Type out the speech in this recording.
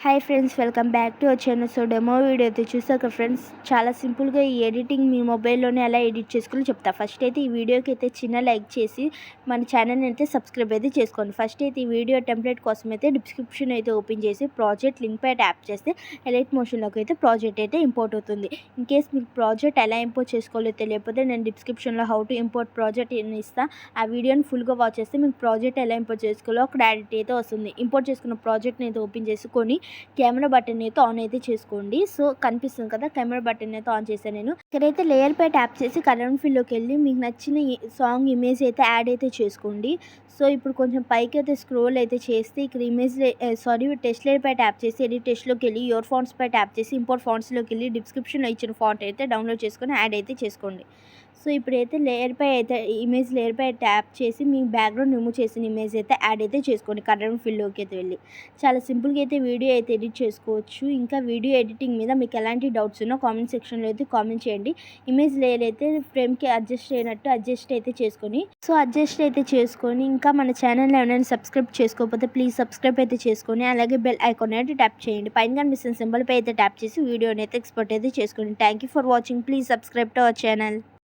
Hi friends, welcome back to our channel. So demo video అయితే చూసాక friends, చాలా సింపుల్గా ఈ ఎడిటింగ్ మీ మొబైల్లోనే ఎలా ఎడిట్ చేసుకోవాలో చెప్తా. ఫస్ట్ అయితే ఈ వీడియోకి అయితే చిన్న లైక్ చేసి మన ఛానల్ని అయితే సబ్స్క్రైబ్ అయితే చేసుకోండి. ఫస్ట్ అయితే ఈ వీడియో టెంప్లెట్ కోసం అయితే డిస్క్రిప్షన్ అయితే ఓపెన్ చేసి ప్రాజెక్ట్ లింక్ పై ట్యాప్ చేస్తే ఎలైట్ మోషన్లోకి అయితే ప్రాజెక్ట్ అయితే ఇంపోర్ట్ అవుతుంది. ఇన్ కేస్ మీకు ప్రాజెక్ట్ ఎలా ఇంపోర్ట్ చేసుకోవాలో తెలియకపోతే నేను డిస్క్రిప్షన్లో హౌ టు ఇంపోర్ట్ ప్రాజెక్ట్ అని ఇస్తాను. ఆ వీడియోని ఫుల్గా వాచ్ చేస్తే మీకు ప్రాజెక్ట్ ఎలా ఇంపోర్ట్ చేసుకోవాలో ఒక క్లారిటీ అయితే వస్తుంది. ఇంపోర్ట్ చేసుకున్న ప్రాజెక్ట్ని అయితే ఓపెన్ చేసుకొని కెమెరా బటన్ అయితే ఆన్ అయితే చేసుకోండి. సో కనిపిస్తుంది కదా, కెమెరా బటన్ అయితే ఆన్ చేశాను నేను. ఇక్కడైతే లేయర్ పై ట్యాప్ చేసి కలర్ ఫిల్లోకి వెళ్ళి మీకు నచ్చిన సాంగ్ ఇమేజ్ అయితే యాడ్ అయితే చేసుకోండి. సో ఇప్పుడు కొంచెం పైకి అయితే స్క్రోల్ అయితే చేస్తే ఇక్కడ ఇమేజ్ టెస్ట్ లేయర్ పై ట్యాప్ చేసి ఎడిట్ టెస్ట్లోకి వెళ్ళి యువర్ ఫాంట్స్ పై ట్యాప్ చేసి ఇంపోర్ట్ ఫాంట్స్లోకి వెళ్ళి డిస్క్రిప్షన్లో ఇచ్చిన ఫాంట్ అయితే డౌన్లోడ్ చేసుకొని యాడ్ అయితే చేసుకోండి. సో ఇప్పుడైతే లేయర్ పై అయితే ఇమేజ్ లేయర్ పై ట్యాప్ చేసి మీ బ్యాక్గ్రౌండ్ రిమూవ్ చేసిన ఇమేజ్ అయితే యాడ్ అయితే చేసుకోండి. కలర్ ఫిల్లోకి అయితే వెళ్ళి చాలా సింపుల్గా అయితే వీడియో అయితే ఎడిట్ చేసుకోవచ్చు. ఇంకా వీడియో ఎడిటింగ్ మీద మీకు ఎలాంటి డౌట్స్ ఉన్నా కామెంట్ సెక్షన్లో అయితే కామెంట్ చేయండి. ఇమేజ్ లేయర్ అయితే ఫ్రేమ్కి అడ్జస్ట్ అయినట్టు అడ్జస్ట్ అయితే చేసుకొని ఇంకా మన ఛానల్లో ఏమైనా సబ్స్క్రైబ్ చేసుకోకపోతే ప్లీజ్ సబ్స్క్రైబ్ అయితే చేసుకొని అలాగే బెల్ ఐకాన్ అయితే ట్యాప్ చేయండి. పైన కనిపిస్తున్న సింబల్ పై అయితే ట్యాప్ చేసి వీడియోని అయితే ఎక్స్పోర్ట్ అయితే చేసుకోండి. Thank you for watching. Please subscribe to our channel.